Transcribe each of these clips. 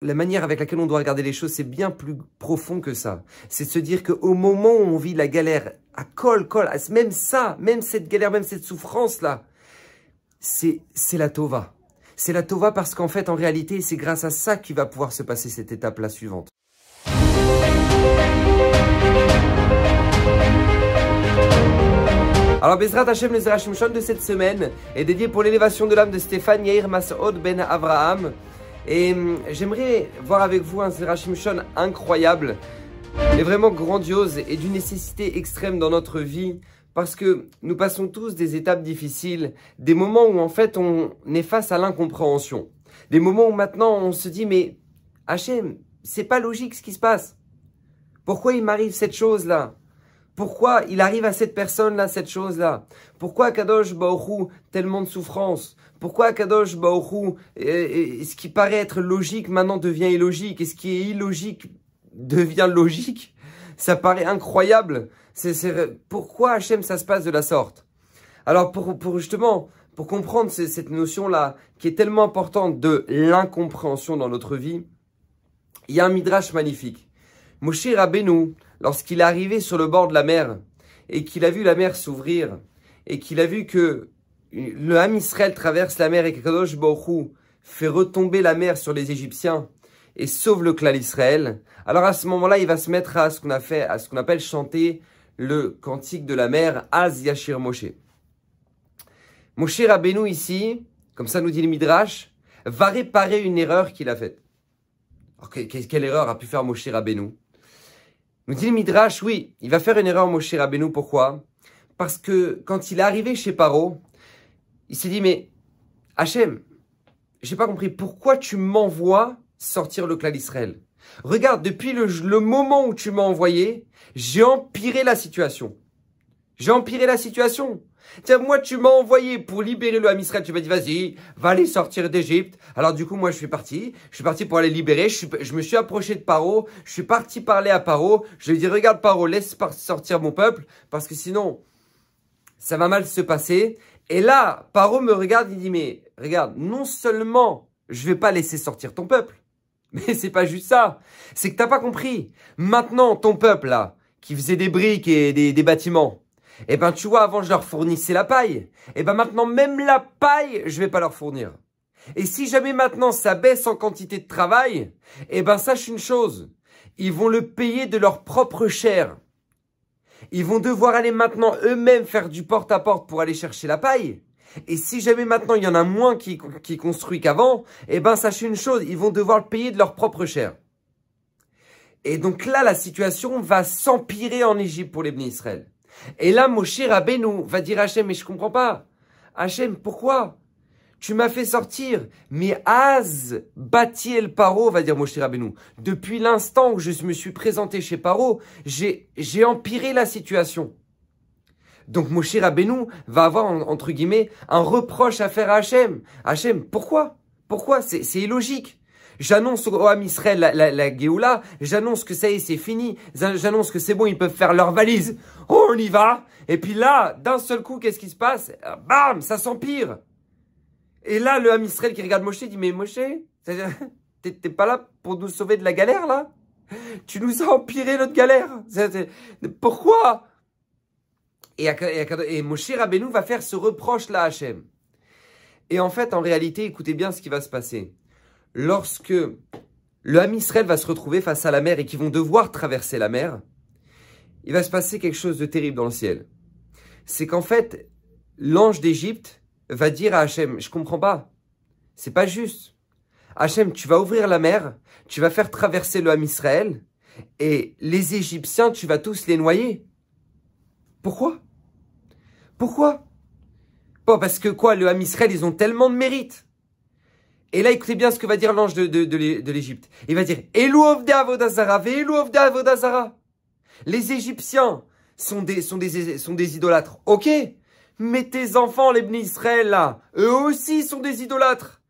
la manière avec laquelle on doit regarder les choses, c'est bien plus profond que ça. C'est de se dire qu'au moment où on vit la galère, à même ça, même cette galère, même cette souffrance-là, c'est la tova. C'est la tova parce qu'en fait, en réalité, c'est grâce à ça qu'il va pouvoir se passer cette étape-là suivante. Alors, Bezrat Hashem, le Zera Shimshon de cette semaine est dédié pour l'élévation de l'âme de Stéphane Yair Mas'od Ben Avraham. Et j'aimerais voir avec vous un Zera Shimshon incroyable, mais vraiment grandiose et d'une nécessité extrême dans notre vie. Parce que nous passons tous des étapes difficiles, des moments où en fait on est face à l'incompréhension. Des moments où maintenant on se dit mais Hachem, c'est pas logique ce qui se passe. Pourquoi il m'arrive cette chose-là? Pourquoi il arrive à cette personne-là cette chose-là? Pourquoi Kadosh Baruch Hu tellement de souffrance? Pourquoi Kadosh Baruch Hu, ce qui paraît être logique maintenant devient illogique? Et ce qui est illogique devient logique? Ça paraît incroyable. Pourquoi Hachem ça se passe de la sorte? Alors justement, pour comprendre cette notion-là, qui est tellement importante de l'incompréhension dans notre vie, il y a un midrash magnifique. Moshe Rabbeinu, lorsqu'il est arrivé sur le bord de la mer, et qu'il a vu la mer s'ouvrir, et qu'il a vu que le Ham Israël traverse la mer et que Kadosh Baruch Hu fait retomber la mer sur les Égyptiens, et sauve le clan Israël, alors à ce moment-là, il va se mettre à ce qu'on appelle chanter le cantique de la mer, Az Yashir Moshe. Moshe Rabbeinu ici, comme ça nous dit le Midrash, va réparer une erreur qu'il a faite. Alors, quelle erreur a pu faire Moshe Rabbeinu? Nous dit le Midrash, oui, il va faire une erreur Moshe Rabbeinu, pourquoi? Parce que quand il est arrivé chez Paro, il s'est dit, mais Hachem, j'ai pas compris, pourquoi tu m'envoies sortir le clan d'Israël? Regarde, depuis le moment où tu m'as envoyé, j'ai empiré la situation. J'ai empiré la situation. Tiens, moi, tu m'as envoyé pour libérer le Ham Israël. Tu m'as dit, vas-y, va aller sortir d'Égypte. Alors, du coup, moi, je suis parti. Je suis parti pour aller libérer. Je me suis approché de Paro. Je suis parti parler à Paro. Je lui ai dit, regarde, Paro, laisse sortir mon peuple. Parce que sinon, ça va mal se passer. Et là, Paro me regarde. Il dit, mais regarde, non seulement je vais pas laisser sortir ton peuple. Mais c'est pas juste ça. C'est que t'as pas compris. Maintenant, ton peuple, là, qui faisait des briques et des bâtiments, eh ben, tu vois, avant, je leur fournissais la paille. Eh ben, maintenant, même la paille, je vais pas leur fournir. Et si jamais maintenant, ça baisse en quantité de travail, eh ben, sache une chose. Ils vont le payer de leur propre chair. Ils vont devoir aller maintenant eux-mêmes faire du porte-à-porte pour aller chercher la paille. Et si jamais maintenant il y en a moins qui construit qu'avant, eh ben sachez une chose, ils vont devoir le payer de leur propre chair. Et donc là, la situation va s'empirer en Égypte pour les Bnei Israël. Et là, Moshe Rabbeinu va dire à Hachem, mais je comprends pas. Hachem, pourquoi? Tu m'as fait sortir. Mais Az bati el Paro, va dire Moshe Rabbeinu. Depuis l'instant où je me suis présenté chez Paro, j'ai empiré la situation. Donc Moshe Rabbeinu va avoir, entre guillemets, un reproche à faire à Hachem. Hachem, pourquoi? Pourquoi? C'est illogique. J'annonce au Ham Israël la Géoula, j'annonce que ça y est, c'est fini, j'annonce que c'est bon, ils peuvent faire leur valise. Oh, on y va. Et puis là, d'un seul coup, qu'est-ce qui se passe? Bam, ça s'empire. Et là, le Ham Israël qui regarde Moshe dit, mais Moshe, t'es pas là pour nous sauver de la galère, là? Tu nous as empiré notre galère. Pourquoi? Et Moshe Rabbeinu va faire ce reproche-là à Hachem. Et en fait, en réalité, écoutez bien ce qui va se passer. Lorsque le Ham Israël va se retrouver face à la mer et qu'ils vont devoir traverser la mer, il va se passer quelque chose de terrible dans le ciel. C'est qu'en fait, l'ange d'Égypte va dire à Hachem, je comprends pas, c'est pas juste. Hachem, tu vas ouvrir la mer, tu vas faire traverser le Ham Israël, et les Égyptiens, tu vas tous les noyer. Pourquoi? Pourquoi? Bon, parce que quoi, le Ham Israël, ils ont tellement de mérite. Et là, écoutez bien ce que va dire l'ange de l'Égypte. Il va dire, Elou ovdei avodazara, ve'elou ovdei avodazara. Les Égyptiens sont des idolâtres. Ok, mais tes enfants, les Bnei Israël, là, eux aussi sont des idolâtres.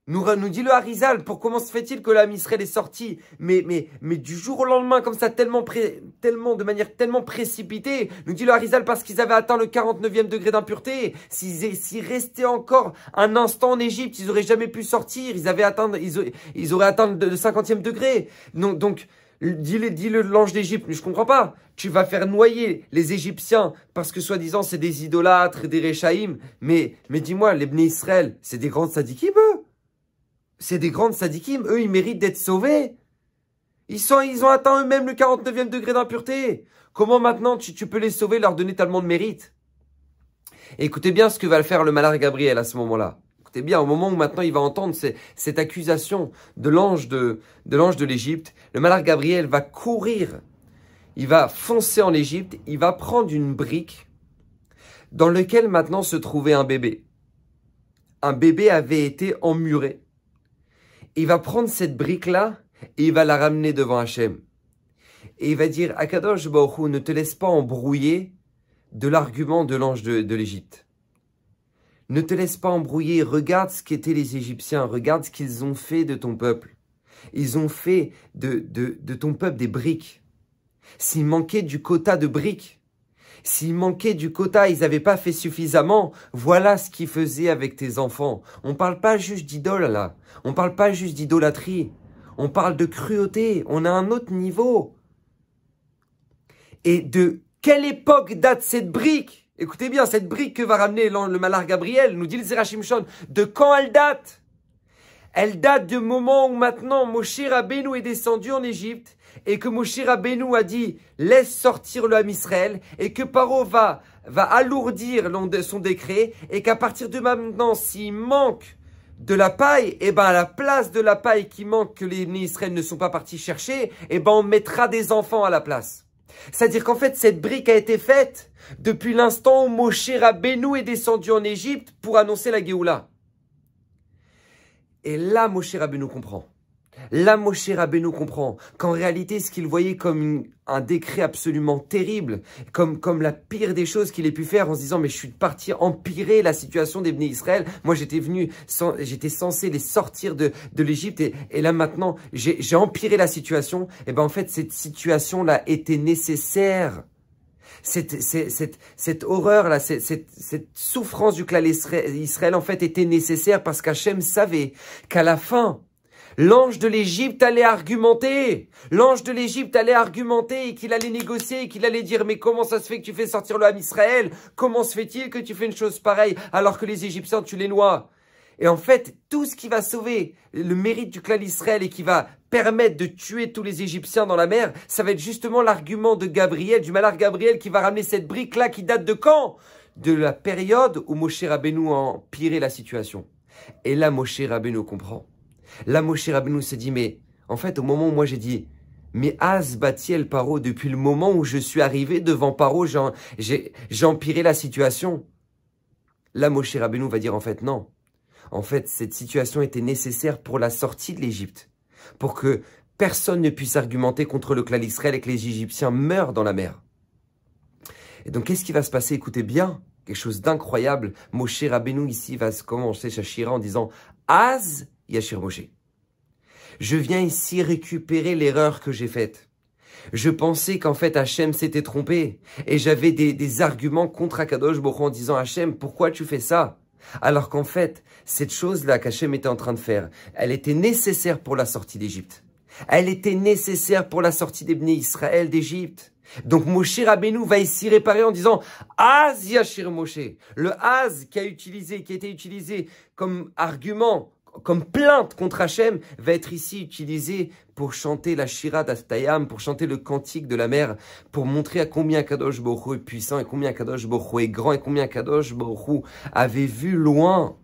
Nous dit le Harizal, pour comment se fait-il que l'âme Israël est sorti, mais du jour au lendemain, comme ça, de manière tellement précipitée. Nous dit le Harizal, parce qu'ils avaient atteint le 49e degré d'impureté. S'ils restaient encore un instant en Égypte, ils n'auraient jamais pu sortir. Ils auraient atteint le 50e degré. Donc dis-le l'ange d'Égypte, je comprends pas. Tu vas faire noyer les Égyptiens parce que soi-disant c'est des idolâtres et des Réchaïm. Mais dis-moi, les Bnei Israël, c'est des grandes sadikim, eux. C'est des grandes sadikim, eux, ils méritent d'être sauvés. Ils ont atteint eux-mêmes le 49e degré d'impureté. Comment maintenant tu peux les sauver, leur donner tellement de mérite? Et écoutez bien ce que va faire le malheur Gabriel à ce moment-là. Écoutez bien, au moment où maintenant il va entendre cette accusation de l'ange de l'Égypte, le malheur Gabriel va courir. Il va foncer en Égypte, il va prendre une brique dans laquelle maintenant se trouvait un bébé. Un bébé avait été emmuré. Il va prendre cette brique-là et il va la ramener devant Hachem. Et il va dire, Akadosh Baruch Hu, ne te laisse pas embrouiller de l'argument de l'ange de l'Égypte. Ne te laisse pas embrouiller, regarde ce qu'étaient les Égyptiens, regarde ce qu'ils ont fait de ton peuple. Ils ont fait de ton peuple des briques. S'il manquait du quota de briques, s'il manquait du quota, ils n'avaient pas fait suffisamment. Voilà ce qu'ils faisaient avec tes enfants. On ne parle pas juste d'idole là. On ne parle pas juste d'idolâtrie. On parle de cruauté. On a un autre niveau. Et de quelle époque date cette brique? Écoutez bien, cette brique que va ramener le malheur Gabriel, nous dit le Zerachim Shon, de quand elle date? Elle date du moment où maintenant Moshe Rabbeinu est descendu en Égypte et que Moshe Rabbeinu a dit « Laisse sortir le Ham Israël » et que Paro va alourdir son décret et qu'à partir de maintenant, s'il manque de la paille, et à la place de la paille qui manque que les Israël ne sont pas partis chercher, on mettra des enfants à la place. C'est-à-dire qu'en fait, cette brique a été faite depuis l'instant où Moshe Rabbeinu est descendu en Égypte pour annoncer la Géoula. Et là, Moshe Rabbeinu comprend. Là, Moshe Rabbeinu comprend qu'en réalité, ce qu'il voyait comme un décret absolument terrible, comme la pire des choses qu'il ait pu faire en se disant « Mais je suis parti empirer la situation des Bnei Israël. Moi, j'étais censé les sortir de l'Égypte et là maintenant, j'ai empiré la situation. » Et en fait, cette situation-là était nécessaire. Cette horreur-là, cette souffrance du clan Israël, en fait, était nécessaire parce qu'Hachem savait qu'à la fin, l'ange de l'Égypte allait argumenter. L'ange de l'Égypte allait argumenter et qu'il allait négocier et qu'il allait dire « Mais comment ça se fait que tu fais sortir le Ham Israël? Comment se fait-il que tu fais une chose pareille alors que les Égyptiens, tu les noies ?» Et en fait, tout ce qui va sauver le mérite du clan Israël et qui va permettre de tuer tous les Égyptiens dans la mer, ça va être justement l'argument de Gabriel, du malheur Gabriel, qui va ramener cette brique-là qui date de quand? De la période où Moshe Rabbeinu a empiré la situation. Et là, Moshe Rabbeinu comprend. Là, Moshe Rabbeinu se dit, mais en fait, au moment où moi j'ai dit, mais Az Batiel Paro, depuis le moment où je suis arrivé devant Paro, j'ai empiré la situation. Là, Moshe Rabbeinu va dire, en fait, non. En fait, cette situation était nécessaire pour la sortie de l'Égypte, pour que personne ne puisse argumenter contre le clan d'Israël et que les Égyptiens meurent dans la mer. Et donc, qu'est-ce qui va se passer? Écoutez bien, quelque chose d'incroyable. Moshe Rabbeinu, ici, va commencer sa shira en disant « Az Yashir Moshe ». Je viens ici récupérer l'erreur que j'ai faite. Je pensais qu'en fait, Hachem s'était trompé. Et j'avais des arguments contre Akadosh Baruch Hu en disant « Hachem, pourquoi tu fais ça ?» Alors qu'en fait, cette chose-là qu'Hachem était en train de faire, elle était nécessaire pour la sortie d'Égypte. Elle était nécessaire pour la sortie des Bnei Israël d'Égypte. Donc Moshe Rabbeinu va ici réparer en disant « Az Yashir Moshe ». Le « Az » qui a été utilisé comme argument, comme plainte contre Hachem, va être ici utilisé pour chanter la Shira d'Astayam, pour chanter le cantique de la mer, pour montrer à combien Kadosh Baruch Hu est puissant, et combien Kadosh Baruch Hu est grand, et combien Kadosh Baruch Hu avait vu loin.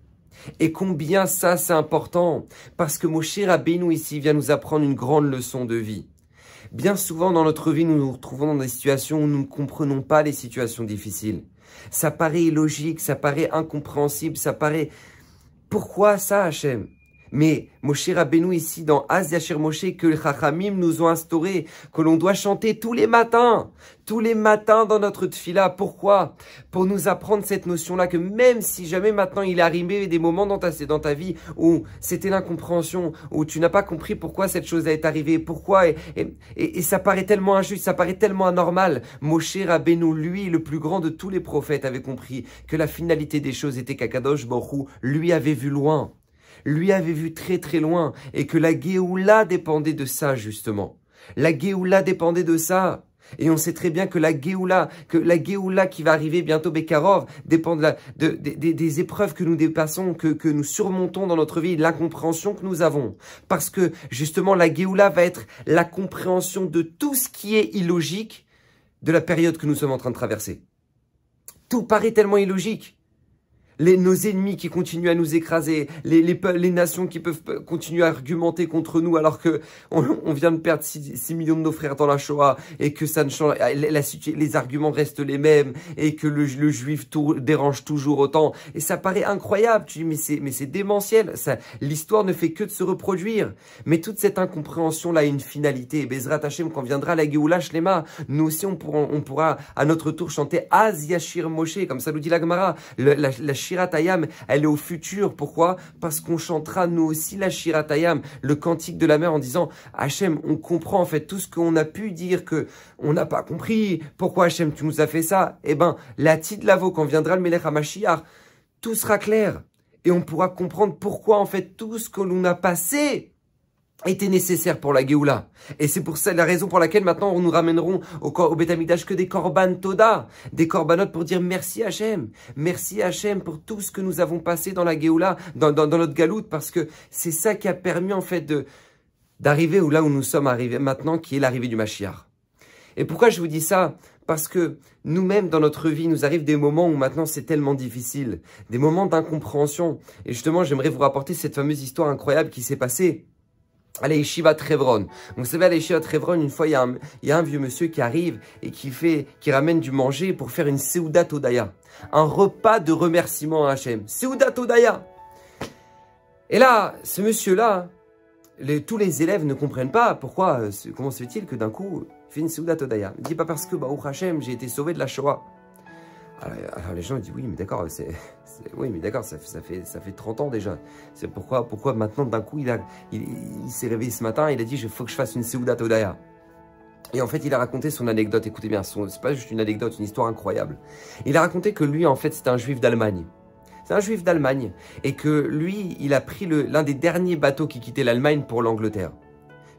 Et combien ça, c'est important. Parce que Moshe Rabbeinu ici vient nous apprendre une grande leçon de vie. Bien souvent dans notre vie, nous nous retrouvons dans des situations où nous ne comprenons pas les situations difficiles. Ça paraît illogique, ça paraît incompréhensible, ça paraît... Pourquoi ça, Hachem? Mais Moshe Rabbeinu ici dans Az Yashir Moshe, que les Chachamim nous ont instauré, que l'on doit chanter tous les matins dans notre tfila. Pourquoi? Pour nous apprendre cette notion-là, que même si jamais maintenant il est arrivé des moments dans ta vie où c'était l'incompréhension, où tu n'as pas compris pourquoi cette chose est arrivée, pourquoi, et ça paraît tellement injuste, ça paraît tellement anormal. Moshe Rabbeinu, lui, le plus grand de tous les prophètes, avait compris que la finalité des choses était qu'Akadosh Baruch Hu, lui avait vu loin. Lui avait vu très très loin, et que la Géoula dépendait de ça, justement. La Géoula dépendait de ça. Et on sait très bien que la Géoula qui va arriver bientôt, Bekarov, dépend des épreuves que nous dépassons, que nous surmontons dans notre vie, l'incompréhension que nous avons. Parce que, justement, la Géoula va être la compréhension de tout ce qui est illogique de la période que nous sommes en train de traverser. Tout paraît tellement illogique. Nos ennemis qui continuent à nous écraser, les nations qui peuvent continuer à argumenter contre nous alors que on vient de perdre 6 millions de nos frères dans la Shoah et que ça ne change, les arguments restent les mêmes et que le juif dérange toujours autant. Et ça paraît incroyable. Tu dis mais c'est démentiel. L'histoire ne fait que de se reproduire. Mais toute cette incompréhension-là a une finalité. Bezrat Hashem, quand viendra la Géoula Shlema, nous aussi on pourra à notre tour chanter Az Yashir Moshe, comme ça nous dit la Gemara. La Shirat Hayam, elle est au futur. Pourquoi? Parce qu'on chantera nous aussi la Shirat Hayam, le cantique de la mer, en disant Hachem, on comprend en fait tout ce qu'on a pu dire que on n'a pas compris. Pourquoi Hachem, tu nous as fait ça? Eh ben, la Tid Lavo, quand viendra le Melech HaMashiach, tout sera clair. Et on pourra comprendre pourquoi en fait tout ce que l'on a passé était nécessaire pour la Géoula. Et c'est pour ça la raison pour laquelle maintenant nous ramènerons au Beth Amikdash que des Korban Toda, des Korbanot pour dire merci Hachem pour tout ce que nous avons passé dans la Géoula, dans notre galoute, parce que c'est ça qui a permis en fait d'arriver là où nous sommes arrivés maintenant, qui est l'arrivée du Mashiach. Et pourquoi je vous dis ça? Parce que nous-mêmes, dans notre vie, nous arrivent des moments où maintenant c'est tellement difficile, des moments d'incompréhension. Et justement, j'aimerais vous rapporter cette fameuse histoire incroyable qui s'est passée à la Yeshiva Trevron. Vous savez, à la Yeshiva Trevron, une fois, il y a un vieux monsieur qui arrive et qui ramène du manger pour faire une Seudat Odaya. Un repas de remerciement à Hachem. Seudat Odaya. Et là, ce monsieur-là, tous les élèves ne comprennent pas pourquoi, comment se fait-il que d'un coup, il fait une Seudat Odaya. Il dit pas parce que, Baruch Hachem, j'ai été sauvé de la Shoah. Alors les gens disent oui mais d'accord, oui mais d'accord, ça fait 30 ans déjà. C'est pourquoi maintenant d'un coup il s'est réveillé ce matin, il a dit il faut que je fasse une Seudat Odaya. Et en fait il a raconté son anecdote. Écoutez bien, c'est pas juste une anecdote, une histoire incroyable. Il a raconté que lui en fait c'était un juif d'Allemagne. C'est un juif d'Allemagne et que lui il a pris l'un des derniers bateaux qui quittait l'Allemagne pour l'Angleterre,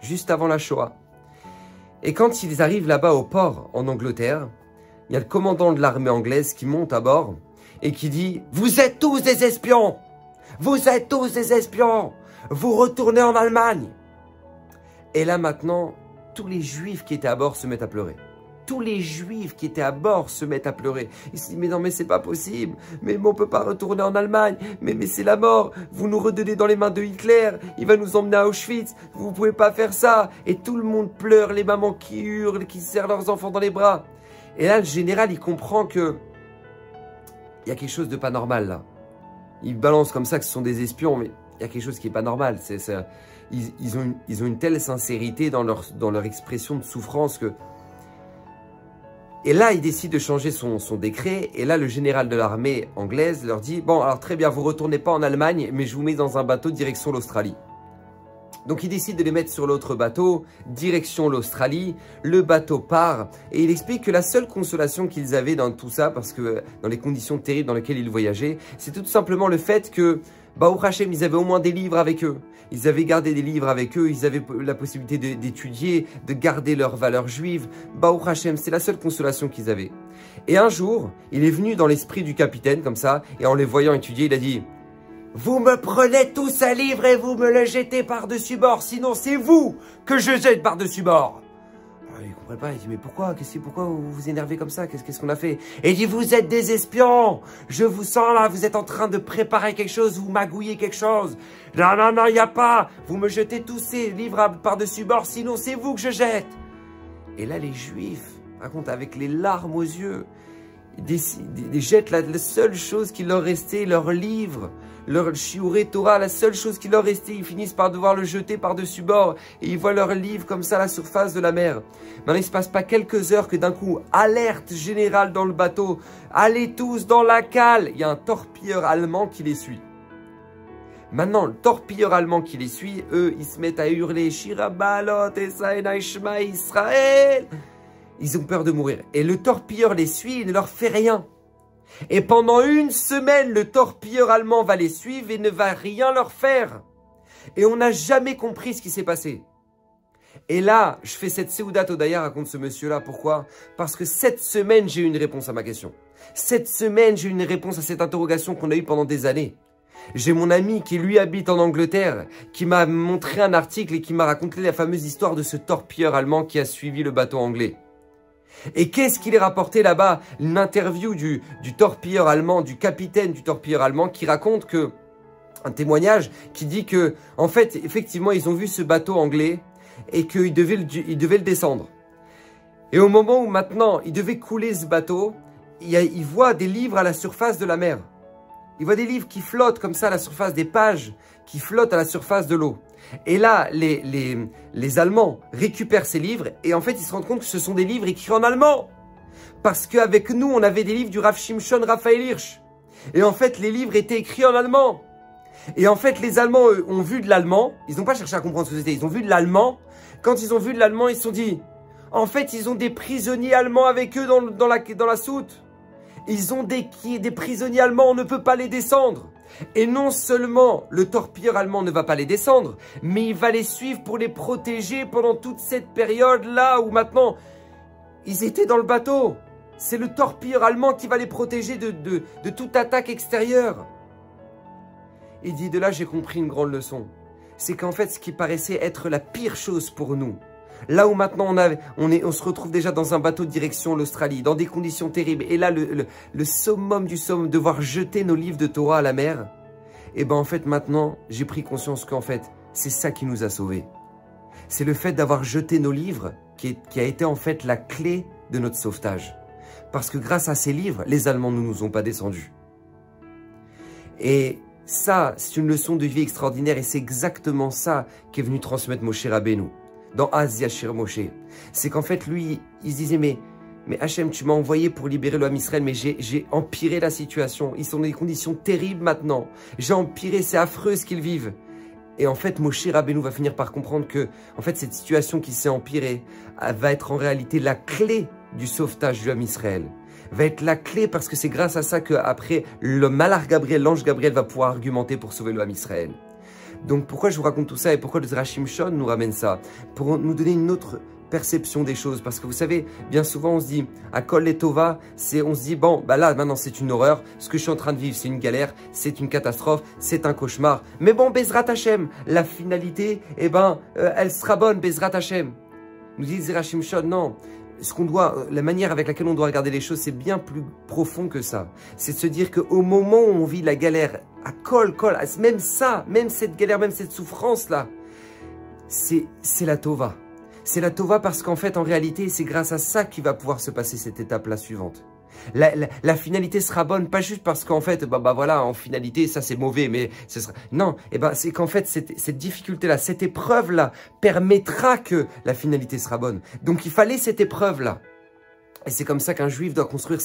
juste avant la Shoah. Et quand ils arrivent là-bas au port en Angleterre, il y a le commandant de l'armée anglaise qui monte à bord et qui dit « Vous êtes tous des espions! Vous êtes tous des espions! Vous retournez en Allemagne !» Et là maintenant, tous les juifs qui étaient à bord se mettent à pleurer. Tous les juifs qui étaient à bord se mettent à pleurer. Ils se disent « Mais non, mais c'est pas possible! Mais on peut pas retourner en Allemagne! Mais c'est la mort! Vous nous redonnez dans les mains de Hitler! Il va nous emmener à Auschwitz! Vous pouvez pas faire ça! » Et tout le monde pleure, les mamans qui hurlent, qui serrent leurs enfants dans les bras. Et là, le général, il comprend que il y a quelque chose de pas normal là. Il balance comme ça que ce sont des espions, mais il y a quelque chose qui est pas normal. Ils ont une telle sincérité dans leur expression de souffrance que... Et là, il décide de changer son décret. Et là, le général de l'armée anglaise leur dit « Bon, alors très bien, vous retournez pas en Allemagne, mais je vous mets dans un bateau direction l'Australie. » Donc il décide de les mettre sur l'autre bateau, direction l'Australie. Le bateau part et il explique que la seule consolation qu'ils avaient dans tout ça, parce que dans les conditions terribles dans lesquelles ils voyageaient, c'est tout simplement le fait que, Baruch Hashem, ils avaient au moins des livres avec eux. Ils avaient gardé des livres avec eux, ils avaient la possibilité d'étudier, de garder leurs valeurs juives. Baruch Hashem, c'est la seule consolation qu'ils avaient. Et un jour, il est venu dans l'esprit du capitaine comme ça, et en les voyant étudier, il a dit... Vous me prenez tous un livre et vous me le jetez par-dessus bord, sinon c'est vous que je jette par-dessus bord. Alors, il ne comprend pas, il dit mais pourquoi vous vous énervez comme ça, qu'est-ce qu'on a fait? Et il dit vous êtes des espions, je vous sens là, vous êtes en train de préparer quelque chose, vous magouillez quelque chose. Non, il n'y a pas, vous me jetez tous ces livres par-dessus bord, sinon c'est vous que je jette. Et là les juifs, racontent avec les larmes aux yeux, ils jettent la seule chose qui leur restait, leurs livres leur shiuré Torah, la seule chose qui leur restait, ils finissent par devoir le jeter par-dessus bord et ils voient leur livre comme ça à la surface de la mer. Maintenant, il ne se passe pas quelques heures que d'un coup, alerte générale dans le bateau, allez tous dans la cale. Il y a un torpilleur allemand qui les suit. Maintenant, le torpilleur allemand qui les suit, eux, ils se mettent à hurler Shira Balot, Esaena Ishma Israël. Ils ont peur de mourir. Et le torpilleur les suit, il ne leur fait rien. Et pendant une semaine, le torpilleur allemand va les suivre et ne va rien leur faire. Et on n'a jamais compris ce qui s'est passé. Et là, je fais cette Seudat Odaya, raconte ce monsieur-là. Pourquoi? Parce que cette semaine, j'ai eu une réponse à ma question. Cette semaine, j'ai eu une réponse à cette interrogation qu'on a eue pendant des années. J'ai mon ami qui lui habite en Angleterre, qui m'a montré un article et qui m'a raconté la fameuse histoire de ce torpilleur allemand qui a suivi le bateau anglais. Et qu'est-ce qu'il est rapporté là-bas? Une interview du torpilleur allemand, du capitaine du torpilleur allemand qui raconte que, un témoignage qui dit que, en fait, effectivement, ils ont vu ce bateau anglais et qu'ils devaient le descendre. Et au moment où maintenant, ils devaient couler ce bateau, ils voient des livres à la surface de la mer. Ils voient des livres qui flottent comme ça à la surface, des pages qui flottent à la surface de l'eau. Et là, les Allemands récupèrent ces livres et en fait, ils se rendent compte que ce sont des livres écrits en allemand. Parce qu'avec nous, on avait des livres du Rav Shimshon Raphaël Hirsch. Et en fait, les livres étaient écrits en allemand. Et en fait, les Allemands, eux, ont vu de l'allemand. Ils n'ont pas cherché à comprendre ce que c'était. Ils ont vu de l'allemand. Quand ils ont vu de l'allemand, ils se sont dit, en fait, ils ont des prisonniers allemands avec eux dans la soute. Ils ont des prisonniers allemands, on ne peut pas les descendre. Et non seulement le torpilleur allemand ne va pas les descendre, mais il va les suivre pour les protéger pendant toute cette période-là où maintenant, ils étaient dans le bateau. C'est le torpilleur allemand qui va les protéger de toute attaque extérieure. Il dit, de là, j'ai compris une grande leçon. C'est qu'en fait, ce qui paraissait être la pire chose pour nous, là où maintenant on se retrouve déjà dans un bateau de direction l'Australie, dans des conditions terribles, et là le summum du summum, devoir jeter nos livres de Torah à la mer, et ben en fait maintenant j'ai pris conscience qu'en fait c'est ça qui nous a sauvés. C'est le fait d'avoir jeté nos livres qui a été en fait la clé de notre sauvetage. Parce que grâce à ces livres, les Allemands ne nous ont pas descendus. Et ça, c'est une leçon de vie extraordinaire et c'est exactement ça qu'est venu transmettre Moshe Rabbeinu dans Az Yashir Moshe. C'est qu'en fait, lui, il se disait, mais Hachem, tu m'as envoyé pour libérer le Ham Israël, mais j'ai empiré la situation. Ils sont dans des conditions terribles maintenant. J'ai empiré, c'est affreux ce qu'ils vivent. Et en fait, Moshe Rabbeinu va finir par comprendre que, en fait, cette situation qui s'est empirée va être en réalité la clé du sauvetage du Ham Israël. Va être la clé parce que c'est grâce à ça qu'après, le Malach Gabriel, l'ange Gabriel va pouvoir argumenter pour sauver le Ham Israël. Donc pourquoi je vous raconte tout ça et pourquoi le Zera Shimshon nous ramène ça? Pour nous donner une autre perception des choses. Parce que vous savez, bien souvent on se dit, à Kol Letova, on se dit, bon, bah là maintenant c'est une horreur, ce que je suis en train de vivre c'est une galère, c'est une catastrophe, c'est un cauchemar. Mais bon, Bezrat Hashem, la finalité, eh ben, elle sera bonne, Bezrat Hashem. Nous dit Zera Shimshon, non. La manière avec laquelle on doit regarder les choses, c'est bien plus profond que ça. C'est de se dire qu'au moment où on vit la galère, à Kol, même ça, même cette galère, même cette souffrance-là, c'est la Tova. C'est la Tova parce qu'en fait, en réalité, c'est grâce à ça qu'il va pouvoir se passer cette étape-là suivante. La finalité sera bonne, pas juste parce qu'en fait, voilà, en finalité, ça c'est mauvais, mais ce sera... Non, c'est qu'en fait, cette difficulté-là, cette épreuve-là, permettra que la finalité sera bonne. Donc il fallait cette épreuve-là. Et c'est comme ça qu'un juif doit construire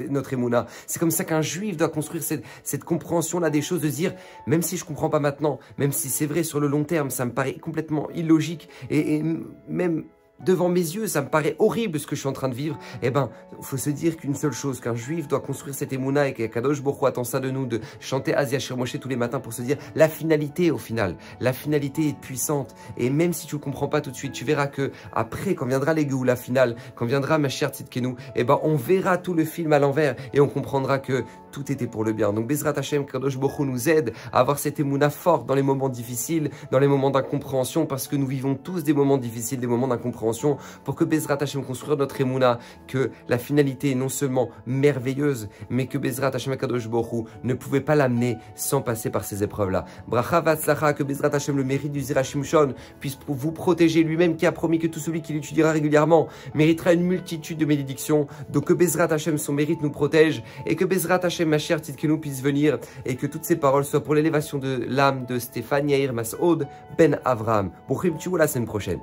notre émouna. C'est comme ça qu'un juif doit construire cette compréhension-là des choses, de dire, même si je ne comprends pas maintenant, même si c'est vrai sur le long terme, ça me paraît complètement illogique, et même devant mes yeux, ça me paraît horrible ce que je suis en train de vivre, eh ben, il faut se dire qu'une seule chose, qu'un juif doit construire cette émouna et qu'Akadosh Baruch Hu attend ça de nous, de chanter Az Yashir Moshe tous les matins pour se dire la finalité au final. La finalité est puissante et même si tu ne comprends pas tout de suite, tu verras que après, quand viendra les la finale, quand viendra ma chère Tzidkenu, eh ben, on verra tout le film à l'envers et on comprendra que tout était pour le bien. Donc Bezrat Hashem, Kadosh Baruch Hu nous aide à avoir cette émouna forte dans les moments difficiles, dans les moments d'incompréhension, parce que nous vivons tous des moments difficiles, des moments d'incompréhension, pour que Bezrat Hashem construire notre émouna, que la finalité est non seulement merveilleuse, mais que Bezrat Hashem Kadosh Baruch Hu ne pouvait pas l'amener sans passer par ces épreuves-là. Bracha Vatzlacha, que Bezrat Hashem, le mérite du Zera Shimshon, puisse vous protéger, lui-même qui a promis que tout celui qui l'étudiera régulièrement méritera une multitude de bénédictions. Donc que Bezrat Hashem, son mérite nous protège, et que Bezrat Hashem, Hashem Mashiach Tzidkenu puisse venir et que toutes ces paroles soient pour l'élévation de l'âme de Stéphane Yair Masoud Ben Avraham. Bruchim Tchou, la semaine prochaine.